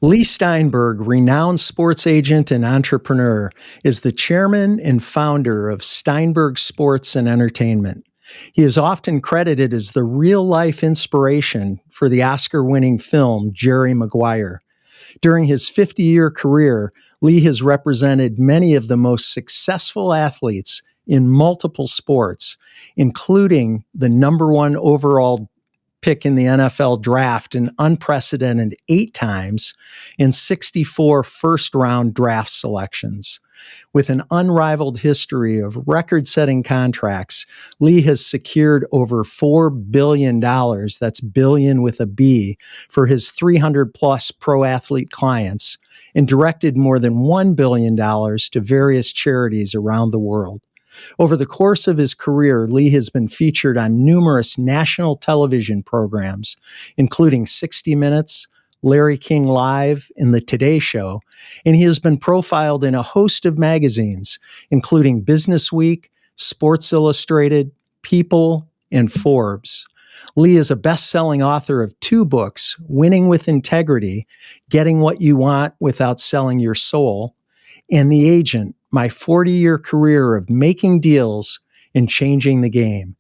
Leigh Steinberg, renowned sports agent and entrepreneur, is the chairman and founder of Steinberg Sports and Entertainment. He is often credited as the real-life inspiration for the Oscar-winning film Jerry Maguire. During his 50-year career, Leigh has represented many of the most successful athletes in multiple sports, including the number one overall pick in the NFL draft an unprecedented 8 times and 64 first-round draft selections. With an unrivaled history of record-setting contracts, Leigh has secured over $4 billion, that's billion with a B, for his 300-plus pro athlete clients and directed more than $1 billion to various charities around the world. Over the course of his career, Leigh has been featured on numerous national television programs, including 60 Minutes, Larry King Live, and The Today Show, and he has been profiled in a host of magazines, including Business Week, Sports Illustrated, People, and Forbes. Leigh is a best-selling author of 2 books, Winning with Integrity, Getting What You Want Without Selling Your Soul, and The Agent, My 40-Year Career of Making Deals and Changing the Game.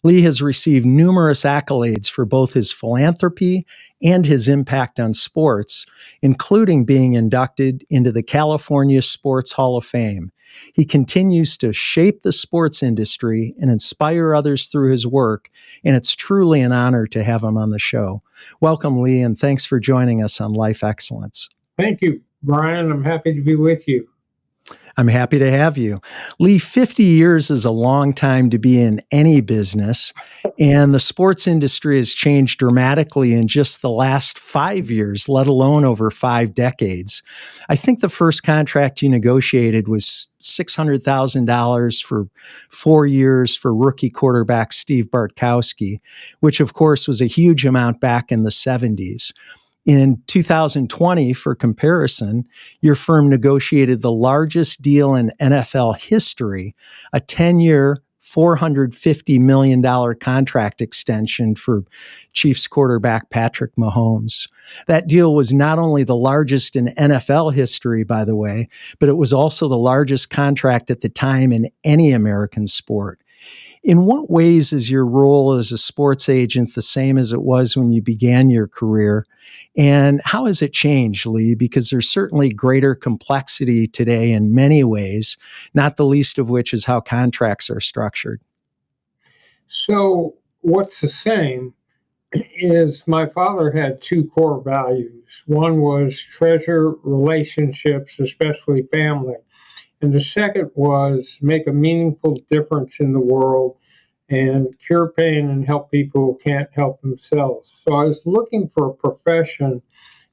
Leigh has received numerous accolades for both his philanthropy and his impact on sports, including being inducted into the California Sports Hall of Fame. He continues to shape the sports industry and inspire others through his work, and it's truly an honor to have him on the show. Welcome, Leigh, and thanks for joining us on Life Excellence. Thank you, Brian. I'm happy to be with you. I'm happy to have you. Leigh, 50 years is a long time to be in any business, and the sports industry has changed dramatically in just the last 5 years, let alone over 5 decades. I think the first contract you negotiated was $600,000 for 4 years for rookie quarterback Steve Bartkowski, which of course was a huge amount back in the 70s. In 2020, for comparison, your firm negotiated the largest deal in NFL history, a 10-year, $450 million contract extension for Chiefs quarterback Patrick Mahomes. That deal was not only the largest in NFL history, by the way, but it was also the largest contract at the time in any American sport. In what ways is your role as a sports agent the same as it was when you began your career? And how has it changed, Leigh? Because there's certainly greater complexity today in many ways, not the least of which is how contracts are structured. So what's the same is my father had 2 core values. One was treasure relationships, especially family. And the second was make a meaningful difference in the world and cure pain and help people who can't help themselves. So I was looking for a profession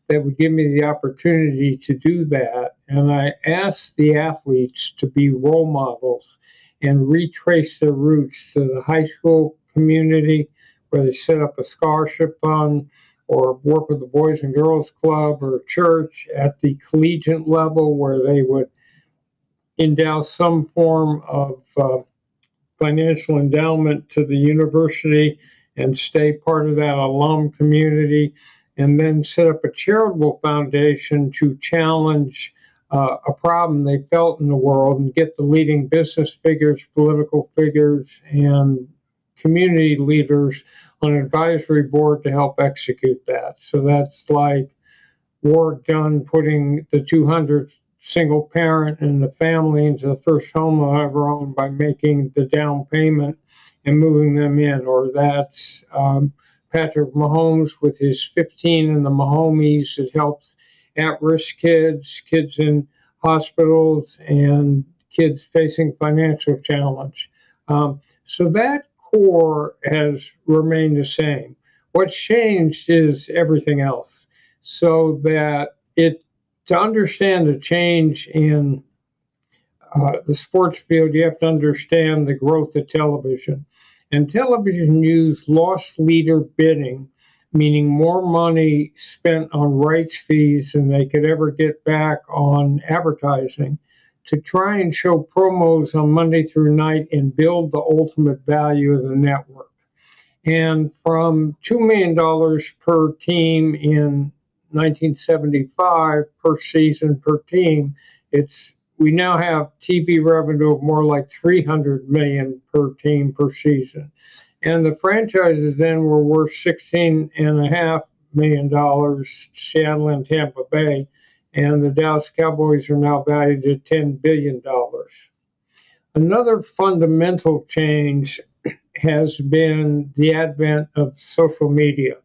that would give me the opportunity to do that. And I asked the athletes to be role models and retrace their roots to the high school community where they set up a scholarship fund or work with the Boys and Girls Club or church, at the collegiate level where they would endow some form of financial endowment to the university and stay part of that alum community, and then set up a charitable foundation to challenge a problem they felt in the world and get the leading business figures, political figures, and community leaders on an advisory board to help execute that. So that's like work done putting the 200 single parent and the family into the first home they'll ever own by making the down payment and moving them in. Or that's Patrick Mahomes with his 15 and the Mahomies that helps at-risk kids, kids in hospitals, and kids facing financial challenge. So that core has remained the same. What's changed is everything else. So that to understand the change in the sports field, you have to understand the growth of television. And television used loss leader bidding, meaning more money spent on rights fees than they could ever get back on advertising, to try and show promos on Monday through night and build the ultimate value of the network. And from $2 million per team in 1975 per season per team. We now have TV revenue of more like 300 million per team per season. And the franchises then were worth $16.5 million, Seattle and Tampa Bay, and the Dallas Cowboys are now valued at $10 billion. Another fundamental change has been the advent of social media.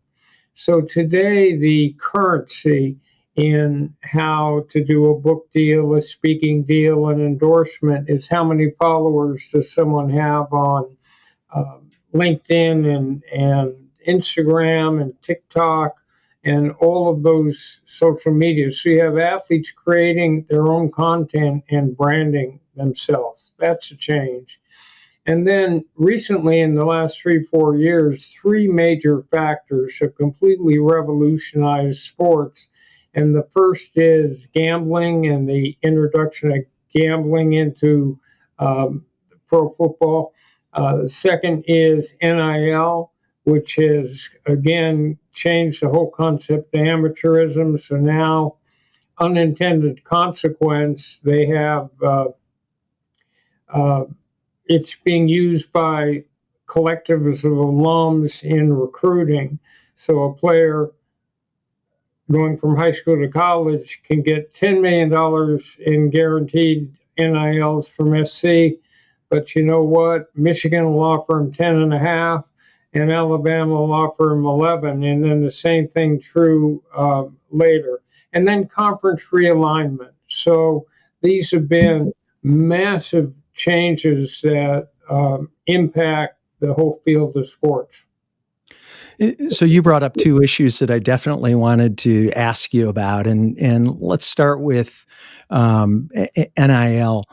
So today, the currency in how to do a book deal, a speaking deal, an endorsement is how many followers does someone have on LinkedIn and Instagram and TikTok and all of those social media. So you have athletes creating their own content and branding themselves. That's a change. And then recently, in the last 3-4 years, three major factors have completely revolutionized sports. And the first is gambling and the introduction of gambling into pro football. The second is NIL, which has, again, changed the whole concept of amateurism. So now, unintended consequence, they have it's being used by collectives of alums in recruiting. So a player going from high school to college can get $10 million in guaranteed NILs from SC, but you know what? Michigan will offer him 10.5, and Alabama will offer him 11, and then the same thing true later. And then conference realignment. So these have been massive changes that impact the whole field of sports. So you brought up two issues that I definitely wanted to ask you about, and let's start with NIL.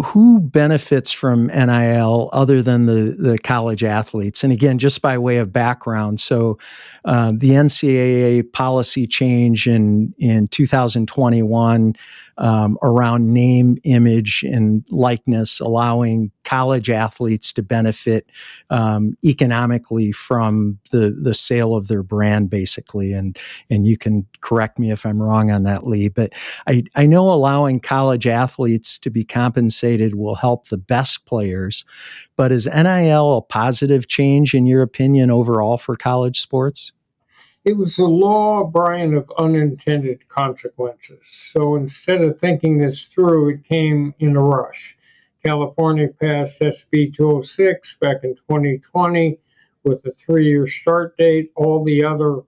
Who benefits from NIL other than the college athletes? And again, just by way of background, so the NCAA policy change in 2021 around name, image, and likeness, allowing college athletes to benefit economically from the sale of their brand, basically. And you can correct me if I'm wrong on that, Leigh, but I know allowing college athletes to be compensated will help the best players, but is NIL a positive change in your opinion overall for college sports? It was the law, Brian, of unintended consequences. So instead of thinking this through, it came in a rush. California passed SB 206 back in 2020 with a 3-year start date. All the other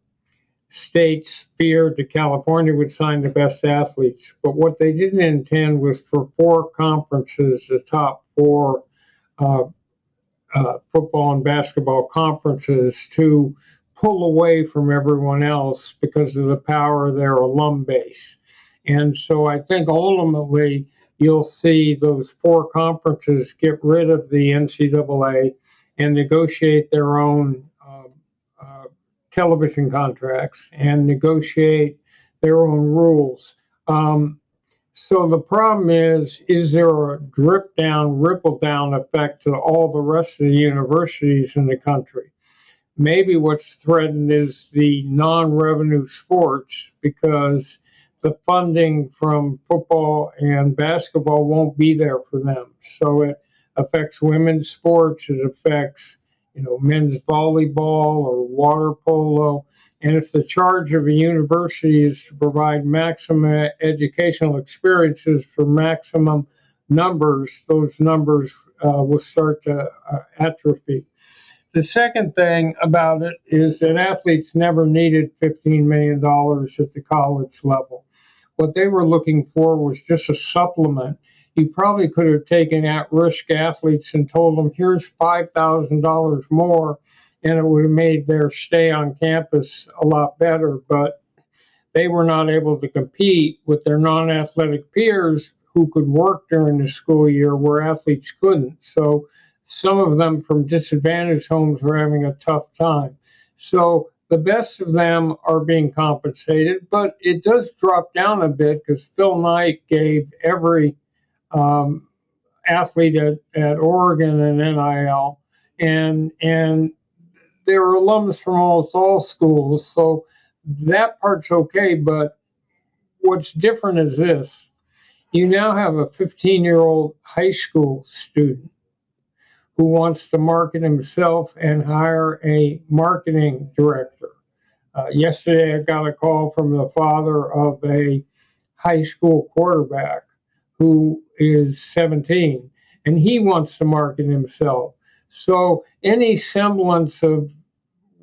states feared that California would sign the best athletes. But what they didn't intend was for 4 conferences, the top 4 football and basketball conferences, to pull away from everyone else because of the power of their alum base. And so I think ultimately you'll see those 4 conferences get rid of the NCAA and negotiate their own television contracts and negotiate their own rules. So the problem is there a drip down, ripple down effect to all the rest of the universities in the country? Maybe what's threatened is the non-revenue sports, because the funding from football and basketball won't be there for them. So it affects women's sports, it affects men's volleyball or water polo. And if the charge of a university is to provide maximum educational experiences for maximum numbers, those numbers will start to atrophy. The second thing about it is that athletes never needed $15 million at the college level. What they were looking for was just a supplement. You probably could have taken at-risk athletes and told them, here's $5,000 more, and it would have made their stay on campus a lot better. But they were not able to compete with their non-athletic peers who could work during the school year where athletes couldn't. So some of them from disadvantaged homes were having a tough time. So the best of them are being compensated, but it does drop down a bit because Phil Knight gave every athlete at Oregon an NIL, and there are alums from almost all schools. So that part's okay, but what's different is this. You now have a 15-year-old high school student who wants to market himself and hire a marketing director. Yesterday, I got a call from the father of a high school quarterback who is 17, and he wants to market himself. So any semblance of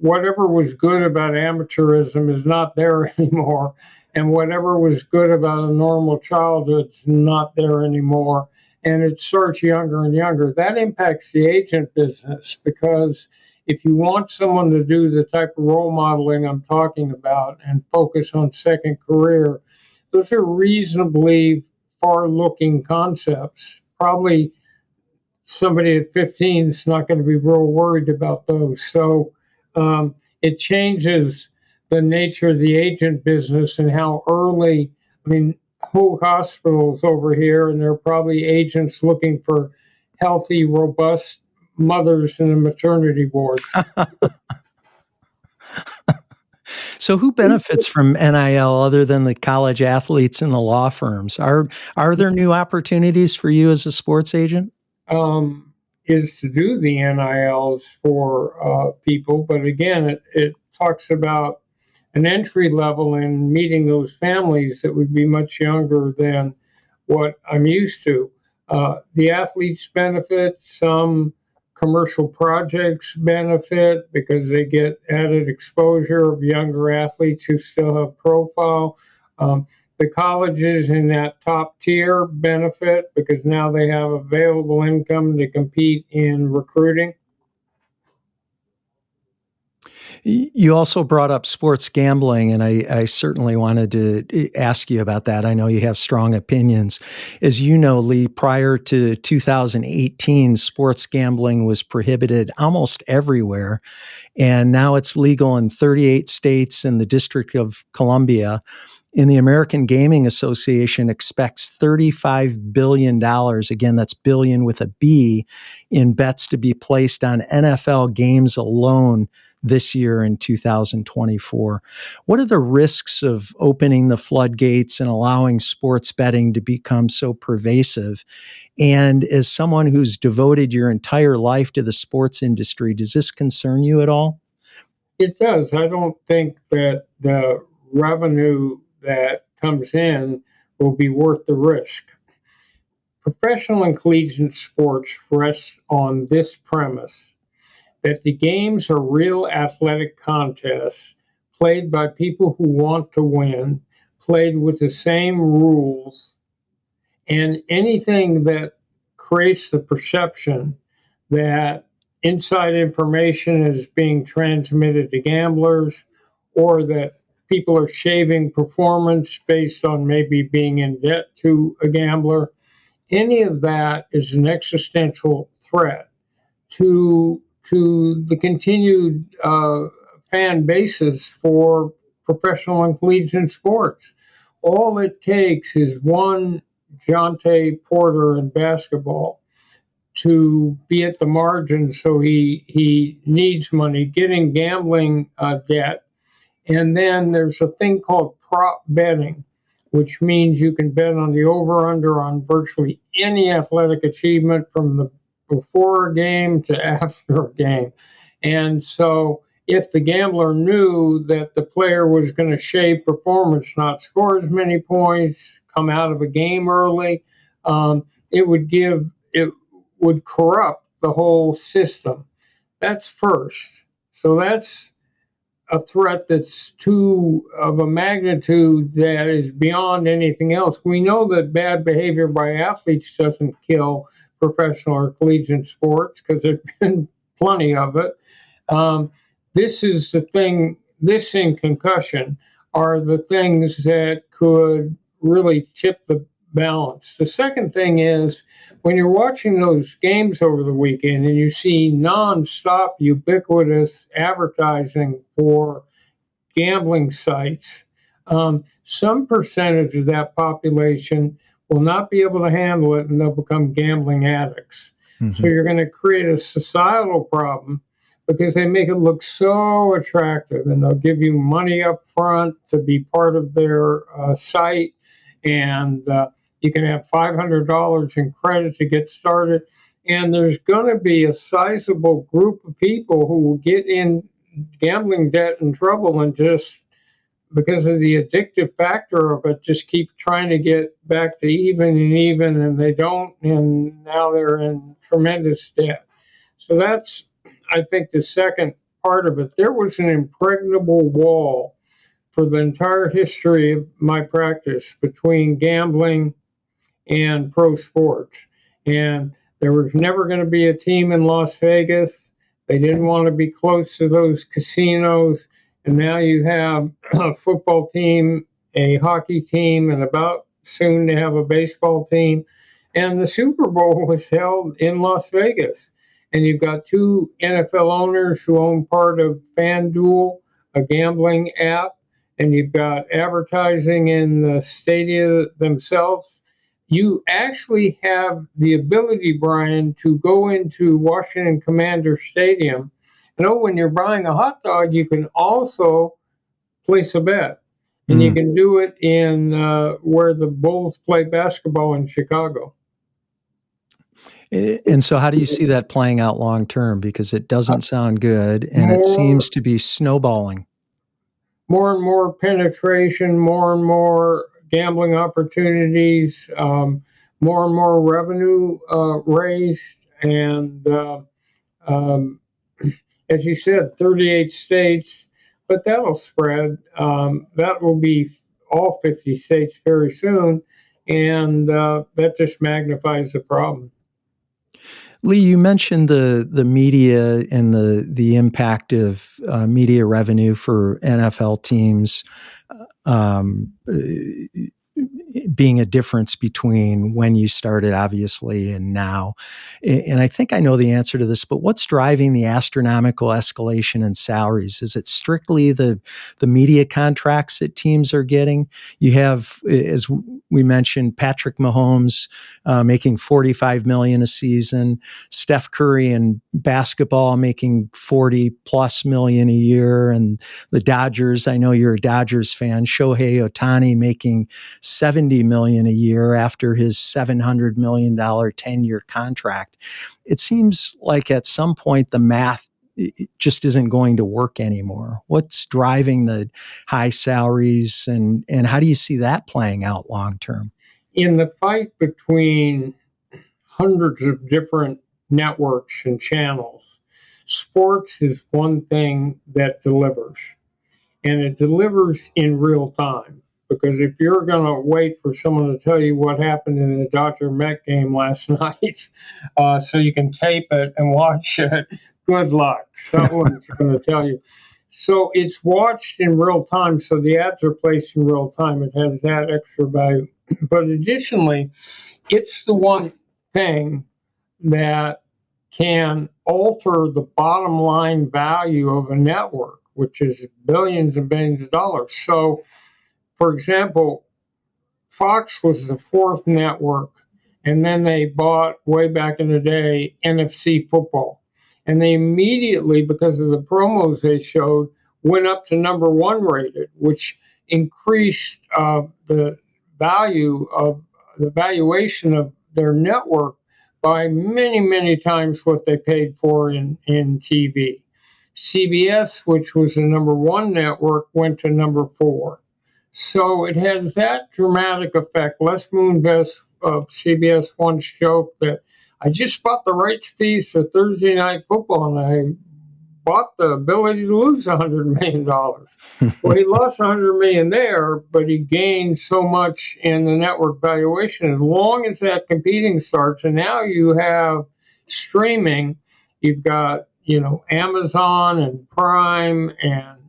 whatever was good about amateurism is not there anymore, and whatever was good about a normal childhood is not there anymore. And it starts younger and younger. That impacts the agent business because if you want someone to do the type of role modeling I'm talking about and focus on second career, those are reasonably far-looking concepts. Probably somebody at 15 is not going to be real worried about those. So it changes the nature of the agent business and how early, I mean, Hoag Hospital's over here, and there are probably agents looking for healthy, robust mothers in the maternity wards. So who benefits from NIL other than the college athletes and the law firms? Are there new opportunities for you as a sports agent? Is to do the NILs for people, but again, it talks about an entry level and meeting those families that would be much younger than what I'm used to. The athletes benefit, some commercial projects benefit because they get added exposure of younger athletes who still have profile. The colleges in that top tier benefit because now they have available income to compete in recruiting. You also brought up sports gambling, and I certainly wanted to ask you about that. I know you have strong opinions. As you know, Leigh, prior to 2018, sports gambling was prohibited almost everywhere, and now it's legal in 38 states and the District of Columbia. And the American Gaming Association expects $35 billion, again, that's billion with a B, in bets to be placed on NFL games alone this year in 2024. What are the risks of opening the floodgates and allowing sports betting to become so pervasive? And as someone who's devoted your entire life to the sports industry, does this concern you at all? It does. I don't think that the revenue that comes in will be worth the risk. Professional and collegiate sports rest on this premise that the games are real athletic contests played by people who want to win, played with the same rules, and anything that creates the perception that inside information is being transmitted to gamblers or that people are shaving performance based on maybe being in debt to a gambler, any of that is an existential threat to the continued fan bases for professional and collegiate sports. All it takes is one Jonte Porter in basketball to be at the margin, so he needs money, getting gambling debt, and then there's a thing called prop betting, which means you can bet on the over/under on virtually any athletic achievement from the before a game to after a game. And so if the gambler knew that the player was going to shave performance, not score as many points, come out of a game early, it would corrupt the whole system. That's first. So that's a threat that's too of a magnitude that is beyond anything else. We know that bad behavior by athletes doesn't kill professional or collegiate sports because there's been plenty of it. This is the thing, this and concussion are the things that could really tip the balance. The second thing is when you're watching those games over the weekend and you see nonstop ubiquitous advertising for gambling sites, some percentage of that population will not be able to handle it and they'll become gambling addicts. Mm-hmm. So you're going to create a societal problem, because they make it look so attractive, and they'll give you money up front to be part of their site, and you can have $500 in credit to get started. And there's going to be a sizable group of people who will get in gambling debt and trouble, and just because of the addictive factor of it, just keep trying to get back to even, and they don't, and now they're in tremendous debt. So that's, I think, the second part of it. There was an impregnable wall for the entire history of my practice between gambling and pro sports. And there was never going to be a team in Las Vegas. They didn't want to be close to those casinos. And now you have a football team, a hockey team, and about soon to have a baseball team. And the Super Bowl was held in Las Vegas. And you've got two NFL owners who own part of FanDuel, a gambling app, and you've got advertising in the stadia themselves. You actually have the ability, Brian, to go into Washington Commander Stadium. When you're buying a hot dog, you can also place a bet. And you can do it in where the Bulls play basketball in Chicago. And so how do you see that playing out long term? Because it doesn't sound good, and it seems to be snowballing. More and more penetration, more and more gambling opportunities, more and more revenue raised, and as you said, 38 states, but that'll spread. That will be all 50 states very soon, and that just magnifies the problem. Leigh, you mentioned the media and the impact of media revenue for NFL teams being a difference between when you started, obviously, and now. And I think I know the answer to this, but what's driving the astronomical escalation in salaries? Is it strictly the media contracts that teams are getting? You have, as we mentioned, Patrick Mahomes making $45 million a season, Steph Curry in basketball making $40+ million a year, and the Dodgers, I know you're a Dodgers fan, Shohei Ohtani making $70 million a year after his $700 million 10-year contract. It seems like at some point the math just isn't going to work anymore. What's driving the high salaries, and how do you see that playing out long term? In the fight between hundreds of different networks and channels, sports is one thing that delivers, and it delivers in real time. Because if you're going to wait for someone to tell you what happened in the Dodger-Met game last night, so you can tape it and watch it, good luck. Someone's going to tell you. So it's watched in real time, so the ads are placed in real time. It has that extra value. But additionally, it's the one thing that can alter the bottom line value of a network, which is billions and billions of dollars. So, for example, Fox was the fourth network, and then they bought, way back in the day, NFC football. And they immediately, because of the promos they showed, went up to number one rated, which increased the valuation of their network by many, many times what they paid for in TV. CBS, which was the number one network, went to number four. So it has that dramatic effect. Les Moonves of CBS once joked that I just bought the rights fees for Thursday Night Football, and I bought the ability to lose $100 million. Well, he lost $100 million there, but he gained so much in the network valuation. As long as that competing starts, and now you have streaming, you've got Amazon and Prime and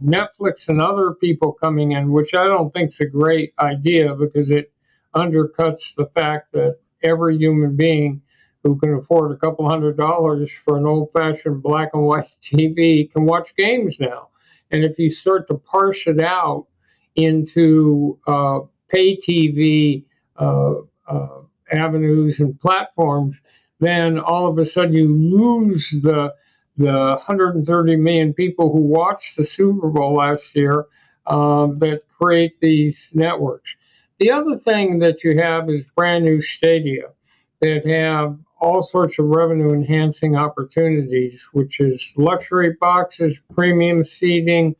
Netflix and other people coming in, which I don't think is a great idea because it undercuts the fact that every human being who can afford a couple $100 for an old-fashioned black and white TV can watch games now. And if you start to parse it out into pay TV avenues and platforms, then all of a sudden you lose the the 130 million people who watched the Super Bowl last year that create these networks. The other thing that you have is brand new stadia that have all sorts of revenue enhancing opportunities, which is luxury boxes, premium seating,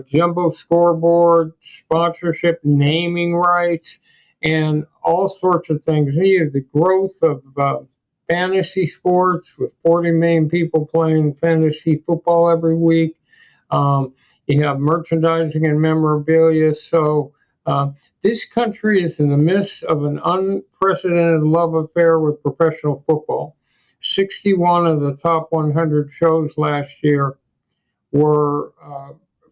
jumbo scoreboard, sponsorship, naming rights, and all sorts of things. Here, the growth of fantasy sports with 40 million people playing fantasy football every week. You have merchandising and memorabilia. So this country is in the midst of an unprecedented love affair with professional football. 61 of the top 100 shows last year were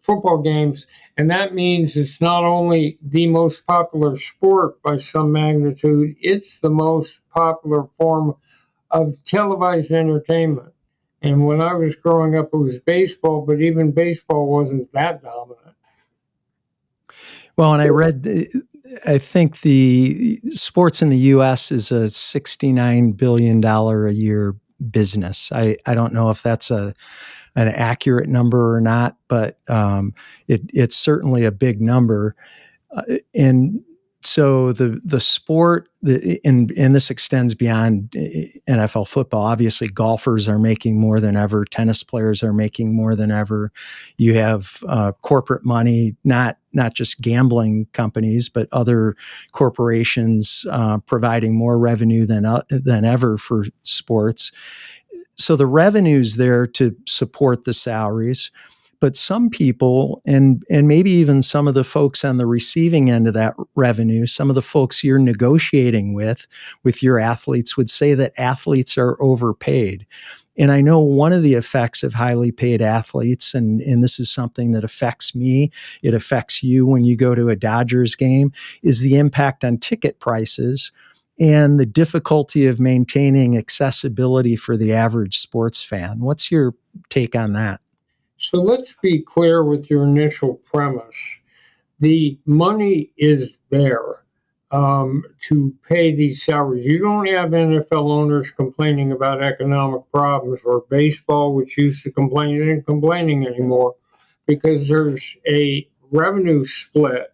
football games, and that means it's not only the most popular sport by some magnitude, it's the most popular form of televised entertainment. And when I was growing up, it was baseball, but even baseball wasn't that dominant. Well, and I think the sports in the U.S. is a $69 billion a year business. I don't know if that's an accurate number or not, but it's certainly a big number. And so the sport, and this extends beyond NFL football. Obviously, golfers are making more than ever. Tennis players are making more than ever. You have corporate money, not just gambling companies, but other corporations providing more revenue than ever for sports. So the revenue's there to support the salaries. But some people, and maybe even some of the folks on the receiving end of that revenue, some of the folks you're negotiating with your athletes, would say that athletes are overpaid. And I know one of the effects of highly paid athletes, and this is something that affects me, it affects you when you go to a Dodgers game, is the impact on ticket prices and the difficulty of maintaining accessibility for the average sports fan. What's your take on that? So let's be clear with your initial premise. The money is there to pay these salaries. You don't have NFL owners complaining about economic problems, or baseball, which used to complain, isn't complaining anymore, because there's a revenue split.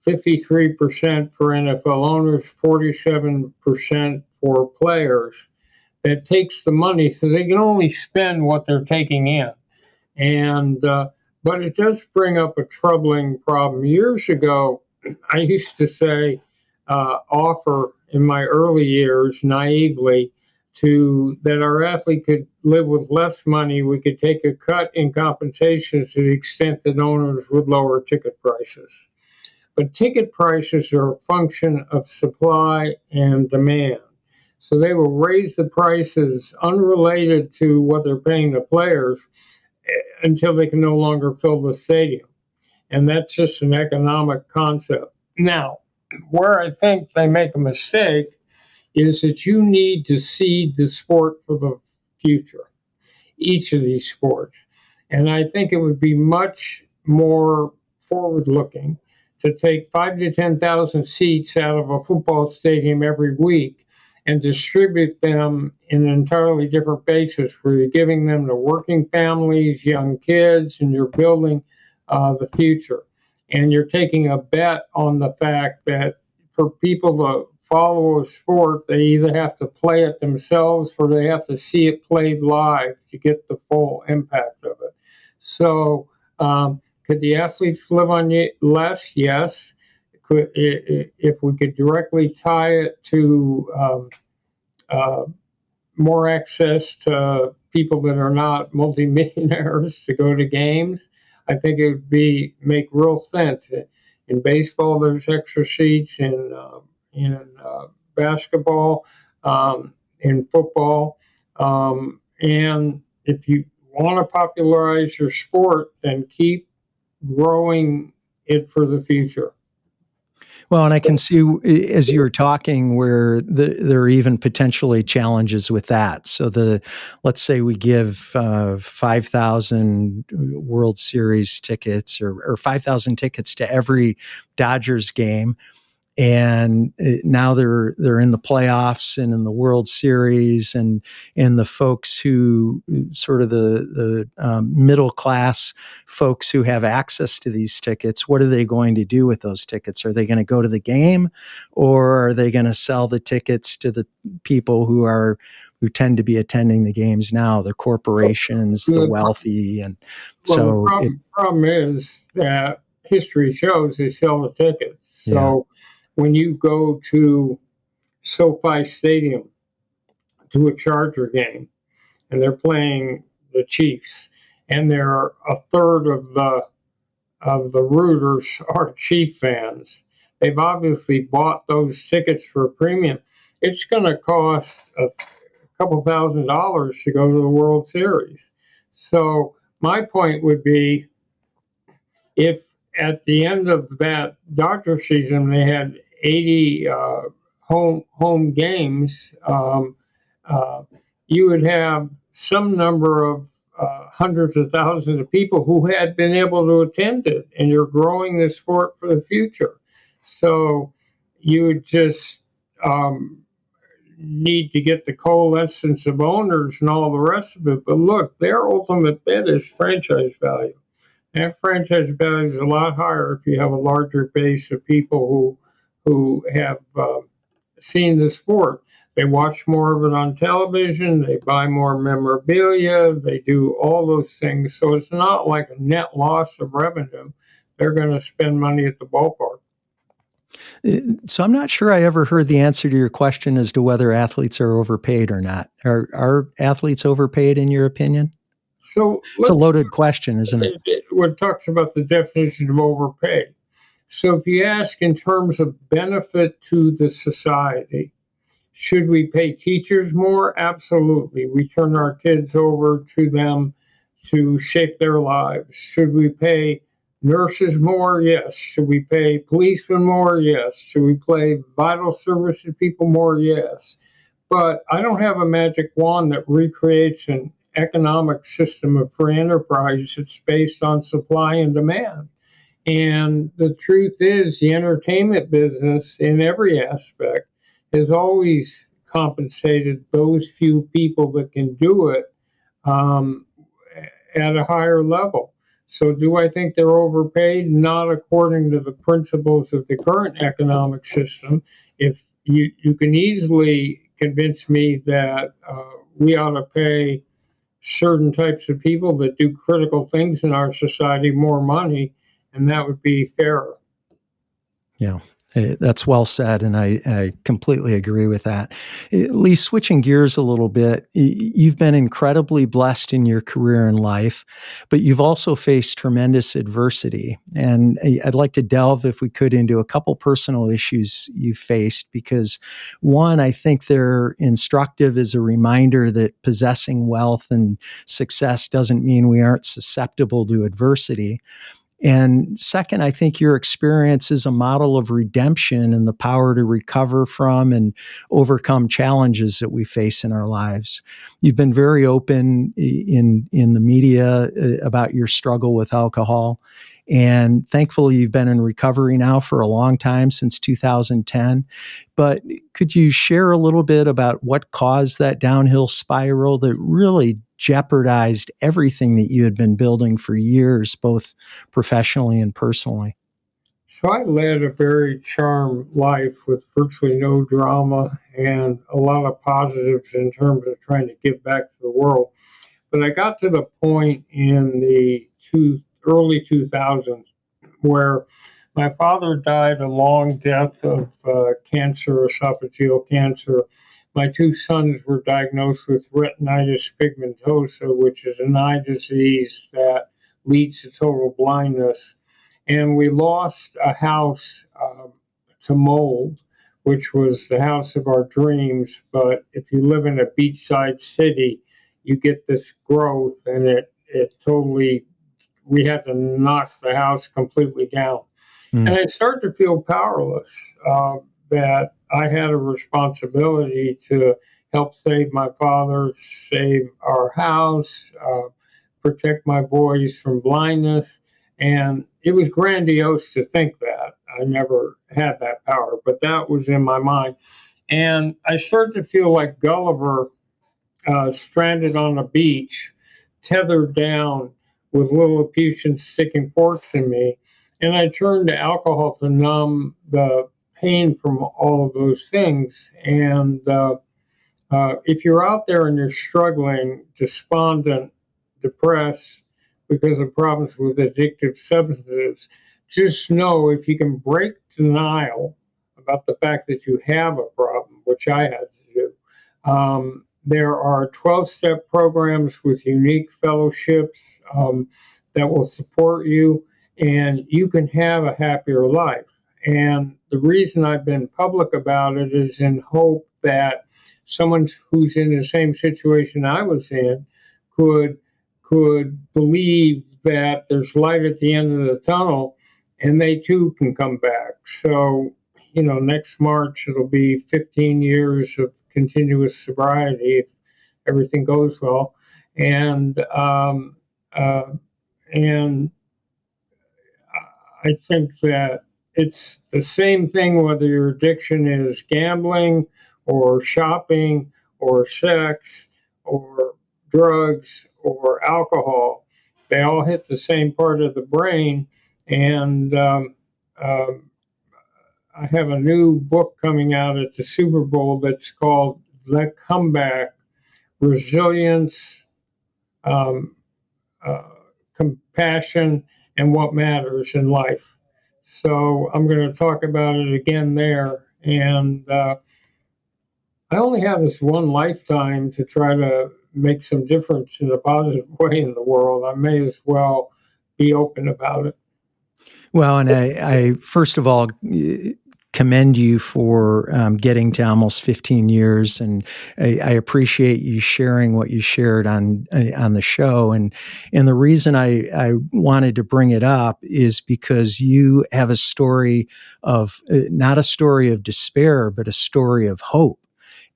53% for NFL owners, 47% for players. That takes the money, so they can only spend what they're taking in. And but it does bring up a troubling problem. Years ago, I used to say, offer in my early years naively that our athlete could live with less money. We could take a cut in compensation to the extent that owners would lower ticket prices. But ticket prices are a function of supply and demand. So they will raise the prices unrelated to what they're paying the players until they can no longer fill the stadium. And that's just an economic concept. Now, where I think they make a mistake is that you need to seed the sport for the future, each of these sports. And I think it would be much more forward looking to take 5 to 10,000 seats out of a football stadium every week and distribute them in an entirely different basis, where you're giving them to working families, young kids, and you're building the future. And you're taking a bet on the fact that for people to follow a sport, they either have to play it themselves or they have to see it played live to get the full impact of it. So could the athletes live on less? Yes. If we could directly tie it to more access to people that are not multimillionaires to go to games, I think it would make real sense. In baseball, there's extra seats. In basketball, in football, and if you want to popularize your sport, then keep growing it for the future. Well, and I can see as you're talking where there are even potentially challenges with that. So let's say we give 5,000 World Series tickets or 5,000 tickets to every Dodgers game. And now they're in the playoffs and in the World Series, and the folks who sort of the middle class folks who have access to these tickets, what are they going to do with those tickets? Are they going to go to the game, or are they going to sell the tickets to the people who tend to be attending the games now, the corporations, the wealthy? And so the problem is that history shows they sell the tickets. So when you go to SoFi Stadium to a Charger game and they're playing the Chiefs, and they're a third of the rooters are Chief fans, they've obviously bought those tickets for a premium. It's going to cost a couple $1,000s to go to the World Series. So my point would be, if at the end of that Dodger season they had 80 home games, you would have some number of hundreds of thousands of people who had been able to attend it, and you're growing the sport for the future. So you would just need to get the coalescence of owners and all the rest of it. But look, their ultimate bid is franchise value. That franchise value is a lot higher if you have a larger base of people who have seen the sport. They watch more of it on television, they buy more memorabilia, they do all those things. So it's not like a net loss of revenue. They're going to spend money at the ballpark. So I'm not sure I ever heard the answer to your question as to whether athletes are overpaid or not. Are athletes overpaid in your opinion? So it's a loaded question, isn't it? What talks about the definition of overpay. So if you ask in terms of benefit to the society, should we pay teachers more? Absolutely. We turn our kids over to them to shape their lives. Should we pay nurses more? Yes. Should we pay policemen more? Yes. Should we pay vital services people more? Yes. But I don't have a magic wand that recreates an economic system of free enterprise that's based on supply and demand. And the truth is, the entertainment business in every aspect has always compensated those few people that can do it at a higher level. So do I think they're overpaid? Not according to the principles of the current economic system. If you can easily convince me that we ought to pay certain types of people that do critical things in our society more money, and that would be fairer. Yeah, that's well said, and I completely agree with that. Leigh, switching gears a little bit, you've been incredibly blessed in your career and life, but you've also faced tremendous adversity. And I'd like to delve, if we could, into a couple personal issues you faced, because one, I think they're instructive as a reminder that possessing wealth and success doesn't mean we aren't susceptible to adversity. And second, I think your experience is a model of redemption and the power to recover from and overcome challenges that we face in our lives. You've been very open in the media about your struggle with alcohol. And thankfully, you've been in recovery now for a long time, since 2010. But could you share a little bit about what caused that downhill spiral that really jeopardized everything that you had been building for years, both professionally and personally? So I led a very charmed life with virtually no drama and a lot of positives in terms of trying to give back to the world. But I got to the point in the early 2000s where my father died a long death of cancer, esophageal cancer. My two sons were diagnosed with retinitis pigmentosa, which is an eye disease that leads to total blindness. And we lost a house to mold, which was the house of our dreams. But if you live in a beachside city, you get this growth, and it totally, we had to knock the house completely down. And I started to feel powerless, that I had a responsibility to help save my father, save our house, protect my boys from blindness. And it was grandiose to think that. I never had that power, but that was in my mind. And I started to feel like Gulliver, stranded on a beach, tethered down with Lilliputians sticking forks in me. And I turned to alcohol to numb the pain from all of those things. And if you're out there and you're struggling, despondent, depressed because of problems with addictive substances, just know if you can break denial about the fact that you have a problem, which I had to do, there are 12-step programs with unique fellowships that will support you, and you can have a happier life. And the reason I've been public about it is in hope that someone who's in the same situation I was in could believe that there's light at the end of the tunnel, and they too can come back. So, next March it'll be 15 years of continuous sobriety if everything goes well, and and I think that it's the same thing whether your addiction is gambling or shopping or sex or drugs or alcohol. They all hit the same part of the brain. And I have a new book coming out at the Super Bowl that's called The Comeback: Resilience, um, uh, Compassion, and What Matters in Life. So I'm going to talk about it again there. And I only have this one lifetime to try to make some difference in a positive way in the world. I may as well be open about it. Well, and I first of all commend you for getting to almost 15 years, and I appreciate you sharing what you shared on the show. And the reason I wanted to bring it up is because you have a story of not a story of despair, but a story of hope.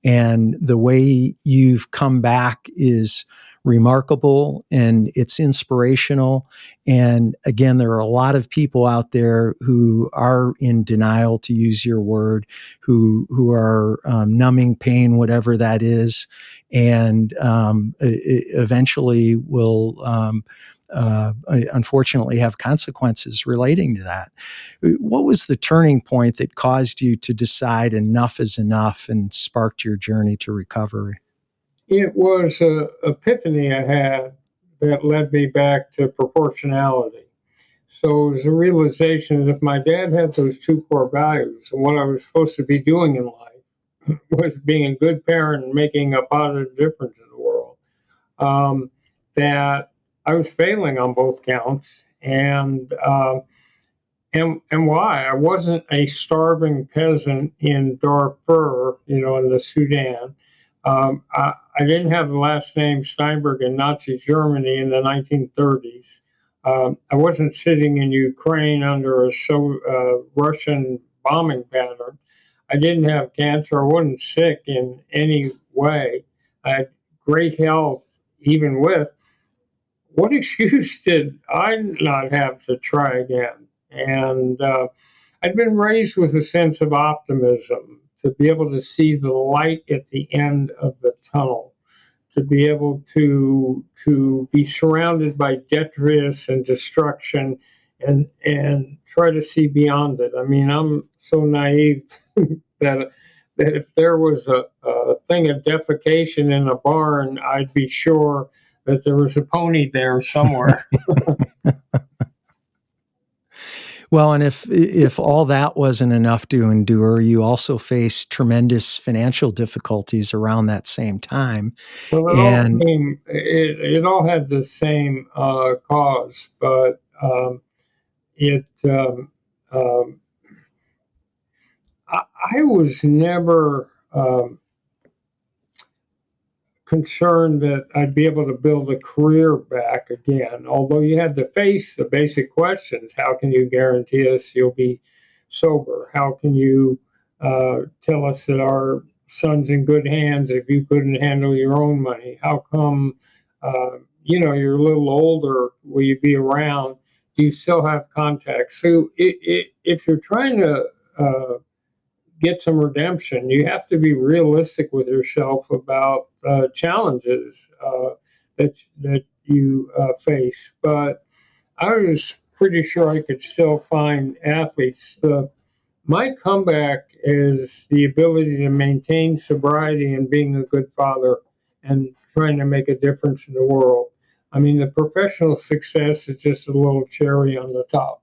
And the way you've come back is remarkable and it's inspirational. And again, there are a lot of people out there who are in denial, to use your word, who are numbing pain, whatever that is, and eventually will unfortunately have consequences relating to that. What was the turning point that caused you to decide enough is enough and sparked your journey to recovery? It was an epiphany I had that led me back to proportionality. So it was a realization that if my dad had those two core values, and what I was supposed to be doing in life was being a good parent and making a positive difference in the world, that I was failing on both counts. And why? I wasn't a starving peasant in Darfur, in the Sudan. I didn't have the last name Steinberg in Nazi Germany in the 1930s. I wasn't sitting in Ukraine under a Russian bombing pattern. I didn't have cancer. I wasn't sick in any way. I had great health, even with. What excuse did I not have to try again? And I'd been raised with a sense of optimism, to be able to see the light at the end of the tunnel, to be able to be surrounded by detritus and destruction, and try to see beyond it. I mean, I'm so naive that if there was a thing of defecation in a barn, I'd be sure that there was a pony there somewhere. Well, and if all that wasn't enough to endure, you also faced tremendous financial difficulties around that same time. Well, And it all had the same cause, but it I was never concerned that I'd be able to build a career back again. Although you had to face the basic questions: how can you guarantee us you'll be sober? How can you tell us that our son's in good hands if you couldn't handle your own money? How come, you're a little older, will you be around do you still have contact? So if you're trying to get some redemption, you have to be realistic with yourself about challenges that you face. But I was pretty sure I could still find athletes. My comeback is the ability to maintain sobriety and being a good father and trying to make a difference in the world. I mean, the professional success is just a little cherry on the top.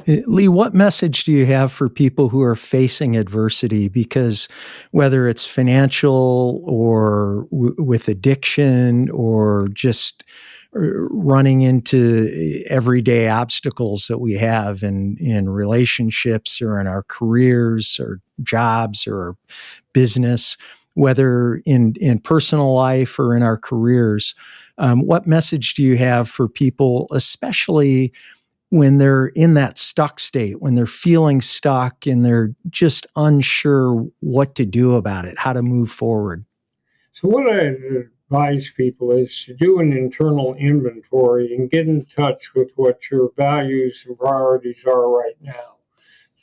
Leigh, what message do you have for people who are facing adversity? Because whether it's financial or with addiction or just running into everyday obstacles that we have in relationships or in our careers or jobs or business, whether in personal life or in our careers, what message do you have for people, especially when they're in that stuck state, when they're feeling stuck and they're just unsure what to do about it, how to move forward? So, what I advise people is to do an internal inventory and get in touch with what your values and priorities are right now.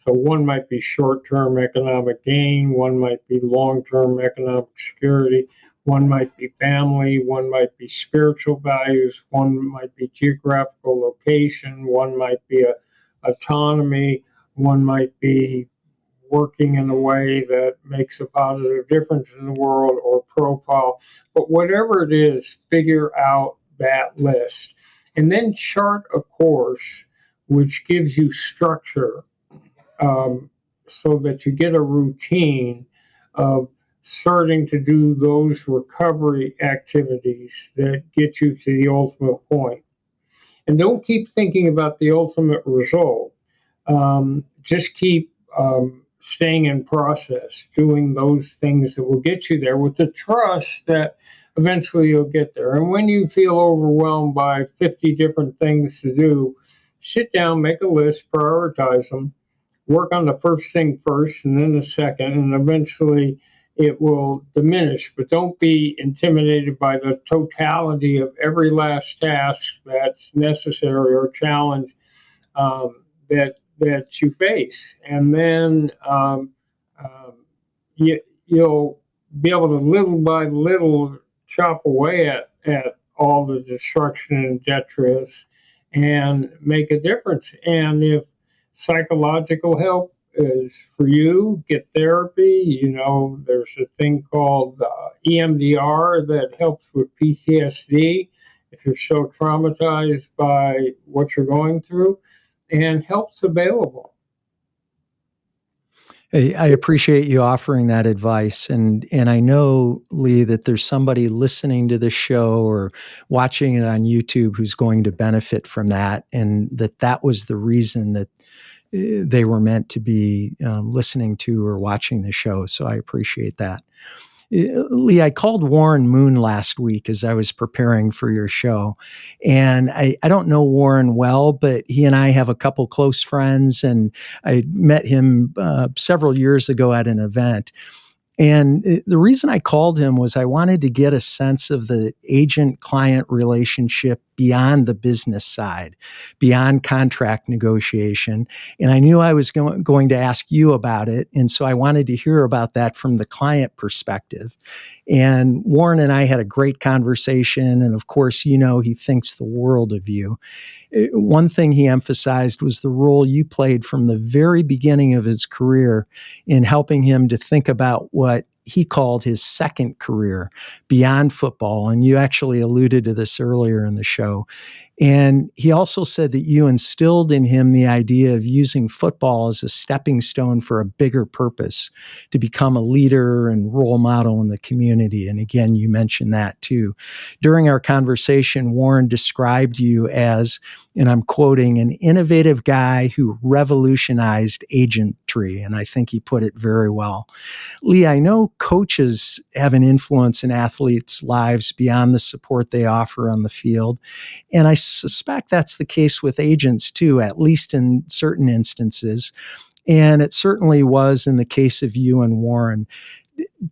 So, one might be short term economic gain, one might be long term economic security, one might be family, one might be spiritual values, one might be geographical location, one might be autonomy, one might be working in a way that makes a positive difference in the world or profile. But whatever it is, figure out that list and then chart a course which gives you structure, so that you get a routine of starting to do those recovery activities that get you to the ultimate point. And don't keep thinking about the ultimate result. Just keep staying in process, doing those things that will get you there with the trust that eventually you'll get there. And when you feel overwhelmed by 50 different things to do, sit down, make a list, prioritize them, work on the first thing first and then the second, and eventually it will diminish. But don't be intimidated by the totality of every last task that's necessary or challenge that you face. And then you'll be able to little by little chop away at all the destruction and detritus and make a difference. And if psychological help is for you, get therapy. You know, there's a thing called EMDR that helps with PTSD if you're so traumatized by what you're going through, and help's available. I appreciate you offering that advice. And I know, Leigh, that there's somebody listening to this show or watching it on YouTube who's going to benefit from that, and that was the reason that they were meant to be listening to or watching the show. So I appreciate that. Leigh, I called Warren Moon last week as I was preparing for your show. And I don't know Warren well, but he and I have a couple close friends, and I met him several years ago at an event. And the reason I called him was I wanted to get a sense of the agent-client relationship beyond the business side, beyond contract negotiation. And I knew I was going to ask you about it. And so I wanted to hear about that from the client perspective. And Warren and I had a great conversation. And of course, you know, he thinks the world of you. One thing he emphasized was the role you played from the very beginning of his career in helping him to think about what he called his second career beyond football. And you actually alluded to this earlier in the show. And he also said that you instilled in him the idea of using football as a stepping stone for a bigger purpose, to become a leader and role model in the community. And again, you mentioned that too. During our conversation, Warren described you as, and I'm quoting, an innovative guy who revolutionized agentry. And I think he put it very well. Leigh, I know coaches have an influence in athletes' lives beyond the support they offer on the field. And I suspect that's the case with agents too, at least in certain instances. And it certainly was in the case of you and Warren.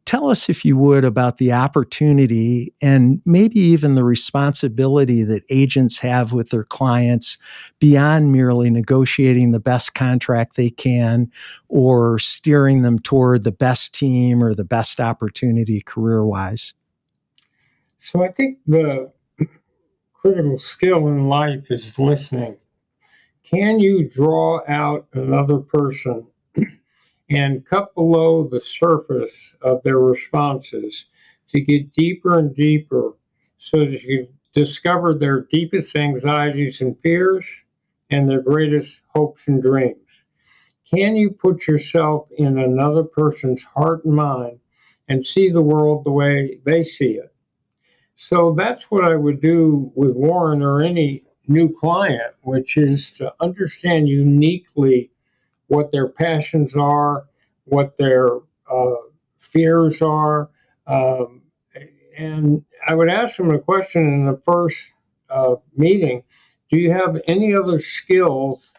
tell us, if you would, about the opportunity and maybe even the responsibility that agents have with their clients beyond merely negotiating the best contract they can or steering them toward the best team or the best opportunity career-wise. So I think the critical skill in life is listening. Can you draw out another person and cut below the surface of their responses to get deeper and deeper so that you discover their deepest anxieties and fears and their greatest hopes and dreams? Can you put yourself in another person's heart and mind and see the world the way they see it? So that's what I would do with Warren or any new client, which is to understand uniquely what their passions are, what their fears are. Um, and I would ask them a question in the first meeting. Do you have any other skills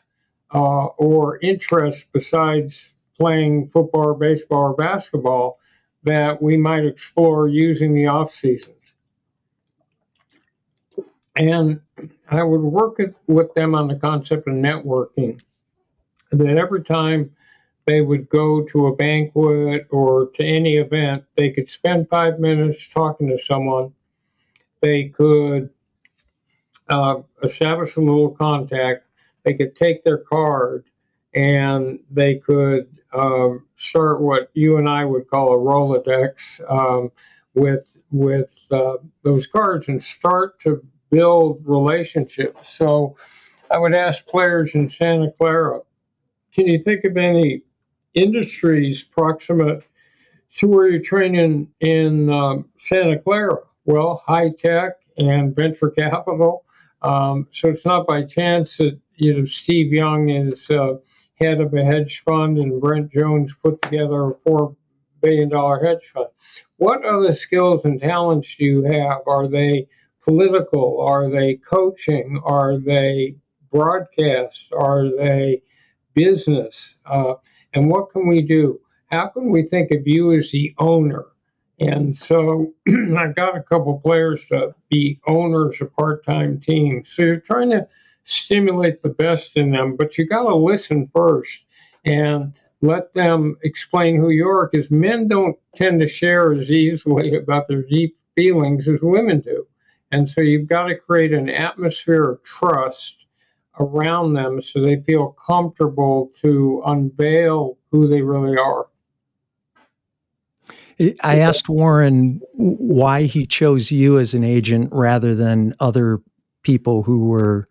or interests besides playing football or baseball or basketball that we might explore using the off seasons? And I would work with them on the concept of networking, that every time they would go to a banquet or to any event, they could spend 5 minutes talking to someone. They could establish a little contact. They could take their card and they could start what you and I would call a Rolodex with those cards and start to build relationships. So I would ask players in Santa Clara, can you think of any industries proximate to where you're training in Santa Clara? Well, high tech and venture capital. So it's not by chance that Steve Young is head of a hedge fund and Brent Jones put together a $4 billion hedge fund. What other skills and talents do you have? Are they political? Are they coaching? Are they broadcast? Are they business? And what can we do? How can we think of you as the owner? And so I've got a couple players to be owners of part-time teams. So you're trying to stimulate the best in them, but you got to listen first and let them explain who you are, because men don't tend to share as easily about their deep feelings as women do. And so you've got to create an atmosphere of trust around them so they feel comfortable to unveil who they really are. I asked Warren why he chose you as an agent rather than other people who were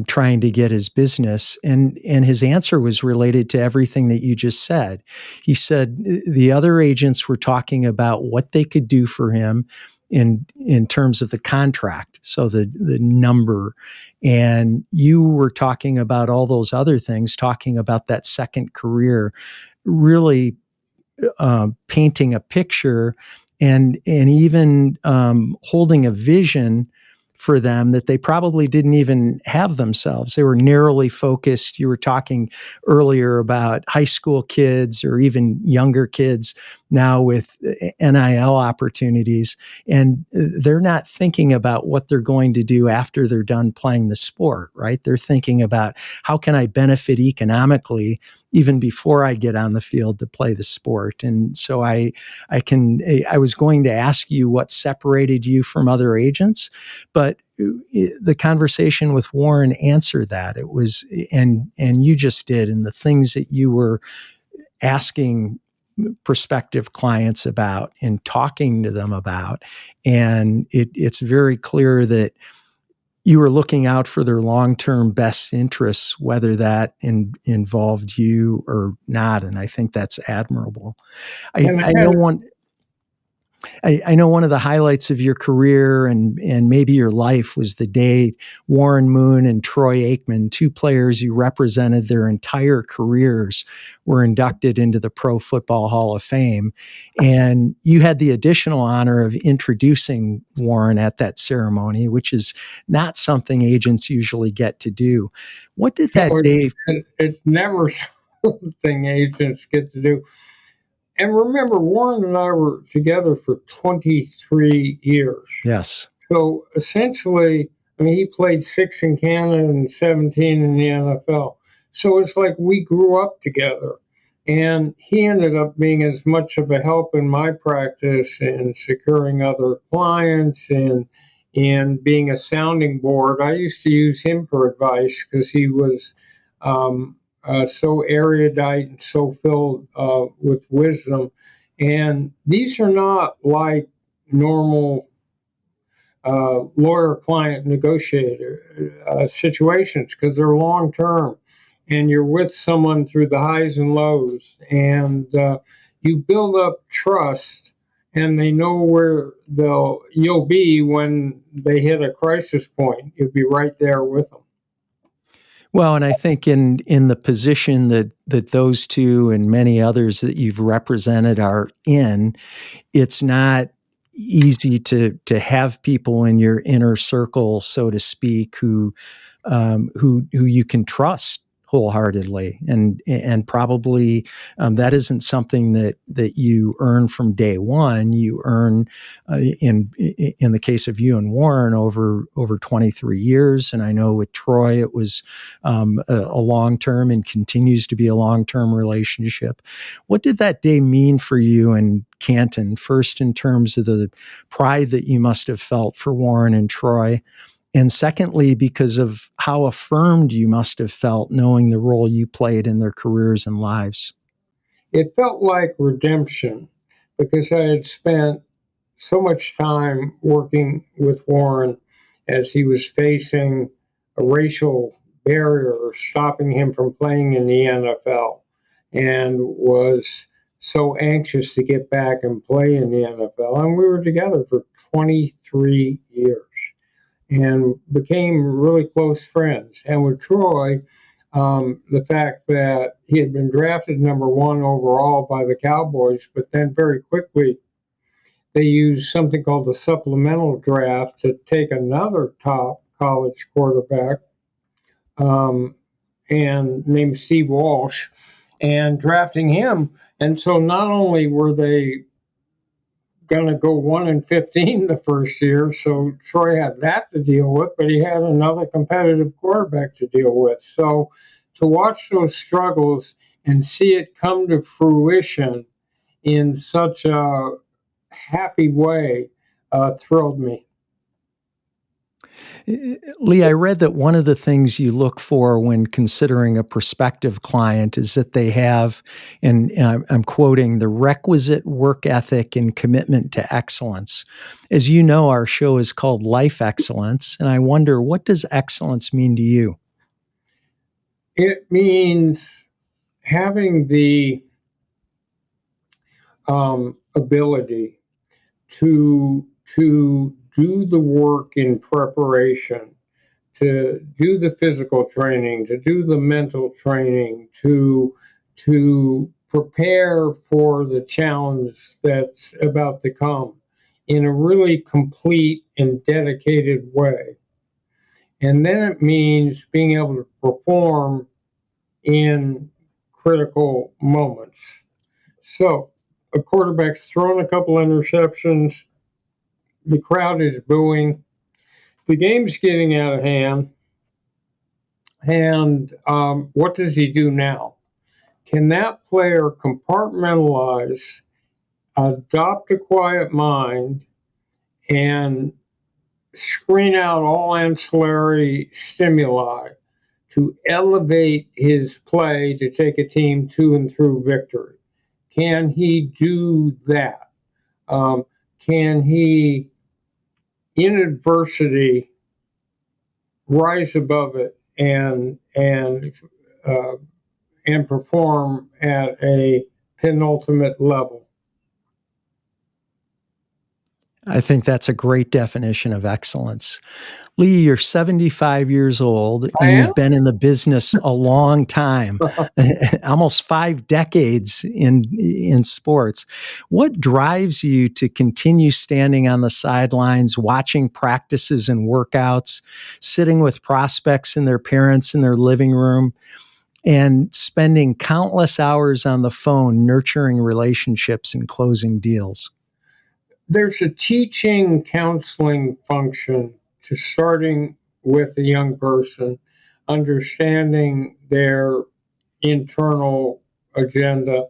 trying to get his business. And his answer was related to everything that you just said. He said the other agents were talking about what they could do for him in terms of the contract, so the number, and you were talking about all those other things, talking about that second career, really painting a picture and even holding a vision for them that they probably didn't even have themselves. They were narrowly focused. You were talking earlier about high school kids or even younger kids now with NIL opportunities, and they're not thinking about what they're going to do after they're done playing the sport, right? They're thinking about how can I benefit economically even before I get on the field to play the sport. And so I was going to ask you what separated you from other agents, but the conversation with Warren answered that. It was, and you just did, and the things that you were asking prospective clients about and talking to them about. And it's very clear that you were looking out for their long-term best interests, whether that involved you or not. And I think that's admirable. I know one of the highlights of your career and maybe your life was the day Warren Moon and Troy Aikman, two players who represented their entire careers, were inducted into the Pro Football Hall of Fame. And you had the additional honor of introducing Warren at that ceremony, which is not something agents usually get to do. What did that day? It's never something agents get to do. And remember, Warren and I were together for 23 years. Yes. So essentially, I mean, he played 6 in Canada and 17 in the NFL. So it's like we grew up together. And he ended up being as much of a help in my practice and securing other clients and being a sounding board. I used to use him for advice because he was so erudite and so filled with wisdom. And these are not like normal lawyer-client negotiator situations because they're long-term, and you're with someone through the highs and lows, and you build up trust, and they know where you'll be when they hit a crisis point. You'll be right there with them. Well, and I think in the position that those two and many others that you've represented are in, it's not easy to have people in your inner circle, so to speak, who you can trust wholeheartedly, and probably that isn't something that you earn from day one. You earn in the case of you and Warren over 23 years, and I know with Troy it was a long term and continues to be a long term relationship. What did that day mean for you and Canton? First, in terms of the pride that you must have felt for Warren and Troy, and secondly, because of how affirmed you must have felt knowing the role you played in their careers and lives. It felt like redemption because I had spent so much time working with Warren as he was facing a racial barrier stopping him from playing in the NFL, and was so anxious to get back and play in the NFL. And we were together for 23 years and became really close friends. And with Troy, the fact that he had been drafted #1 overall by the Cowboys, but then very quickly they used something called the supplemental draft to take another top college quarterback, and named Steve Walsh, and drafting him. And so not only were they going to go 1-15 the first year, so Troy had that to deal with, but he had another competitive quarterback to deal with. So to watch those struggles and see it come to fruition in such a happy way thrilled me. Leigh, I read that one of the things you look for when considering a prospective client is that they have, and I'm quoting, the requisite work ethic and commitment to excellence. As you know, our show is called Life Excellence, and I wonder, what does excellence mean to you? It means having the ability to do the work in preparation, to do the physical training, to do the mental training, to prepare for the challenge that's about to come in a really complete and dedicated way. And then it means being able to perform in critical moments. So a quarterback's thrown a couple interceptions, the crowd is booing, the game's getting out of hand, and what does he do now? Can that player compartmentalize, adopt a quiet mind, and screen out all ancillary stimuli to elevate his play to take a team to and through victory? Can he do that? Can he, in adversity, rise above it and perform at a penultimate level? I think that's a great definition of excellence. Leigh, you're 75 years old I and am. you've been in the business a long time, almost 5 decades in sports. What drives you to continue standing on the sidelines, watching practices and workouts, sitting with prospects and their parents in their living room, and spending countless hours on the phone nurturing relationships and closing deals? There's a teaching counseling function to starting with a young person, understanding their internal agenda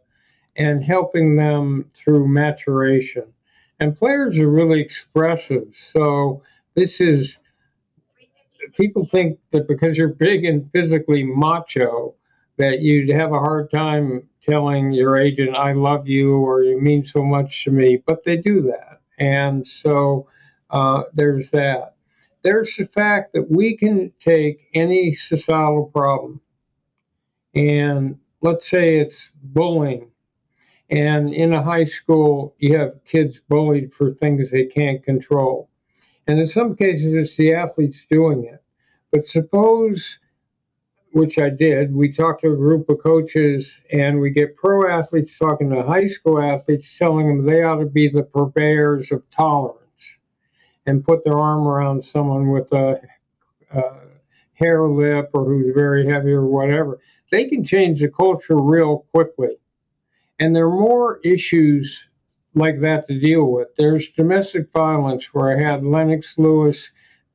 and helping them through maturation. And players are really expressive. So this is, people think that because you're big and physically macho, that you'd have a hard time telling your agent, I love you, or you mean so much to me, but they do that. And so there's that. There's the fact that we can take any societal problem, and let's say it's bullying. And in a high school, you have kids bullied for things they can't control. And in some cases, it's the athletes doing it. But suppose, which I did, we talked to a group of coaches and we get pro athletes talking to high school athletes, telling them they ought to be the purveyors of tolerance and put their arm around someone with a hair lip or who's very heavy or whatever. They can change the culture real quickly. And there are more issues like that to deal with. There's domestic violence, where I had Lennox Lewis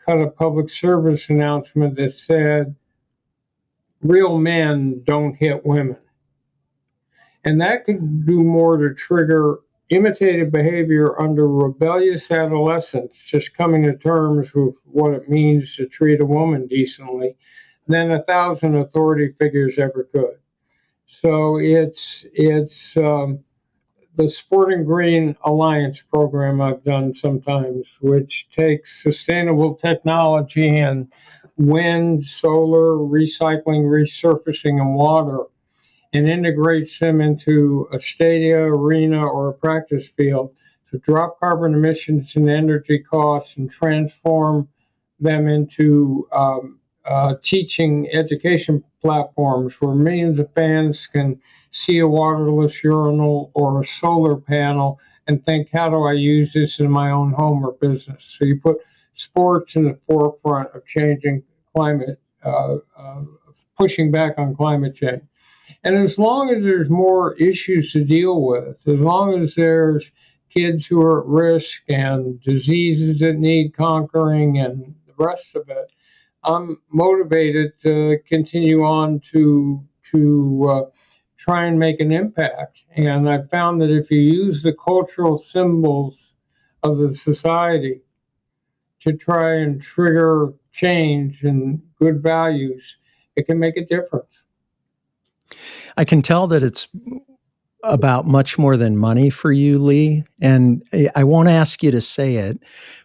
cut a public service announcement that said, real men don't hit women. And that could do more to trigger imitative behavior under rebellious adolescents, just coming to terms with what it means to treat a woman decently, than 1,000 authority figures ever could. So it's the Sporting Green Alliance program I've done sometimes, which takes sustainable technology and wind, solar, recycling, resurfacing, and water, and integrates them into a stadia, arena, or a practice field to drop carbon emissions and energy costs and transform them into teaching education platforms where millions of fans can see a waterless urinal or a solar panel and think, how do I use this in my own home or business? So you put sports in the forefront of changing climate, pushing back on climate change. And as long as there's more issues to deal with, as long as there's kids who are at risk and diseases that need conquering and the rest of it, I'm motivated to continue on to try and make an impact. And I found that if you use the cultural symbols of the society to try and trigger change and good values, it can make a difference. I can tell that it's about much more than money for you, Leigh. And I won't ask you to say it,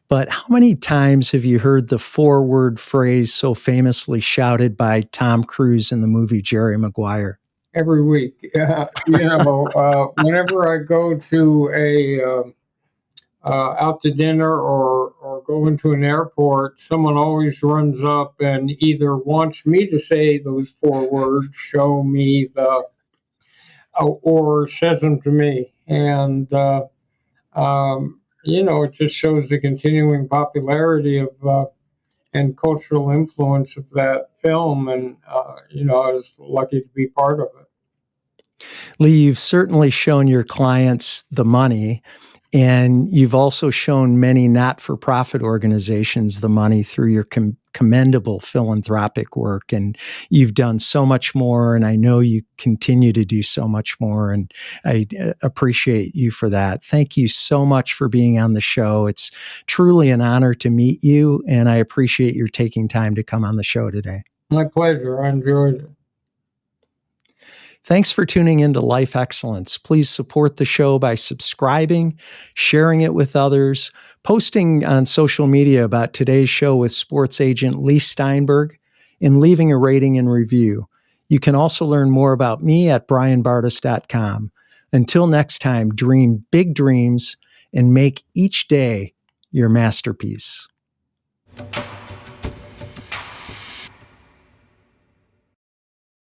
but how many times have you heard the four-word phrase so famously shouted by Tom Cruise in the movie Jerry Maguire? Every week. Whenever I go to out to dinner or go into an airport, someone always runs up and either wants me to say those four words, show me the, or says them to me. And, it just shows the continuing popularity of and cultural influence of that film. And, I was lucky to be part of it. Leigh, you've certainly shown your clients the money, and you've also shown many not-for-profit organizations the money through your commendable philanthropic work. And you've done so much more, and I know you continue to do so much more, and I appreciate you for that. Thank you so much for being on the show. It's truly an honor to meet you, and I appreciate your taking time to come on the show today. My pleasure. I enjoyed it. Thanks for tuning in to Life Excellence. Please support the show by subscribing, sharing it with others, posting on social media about today's show with sports agent Leigh Steinberg, and leaving a rating and review. You can also learn more about me at brianbartes.com. Until next time, dream big dreams and make each day your masterpiece.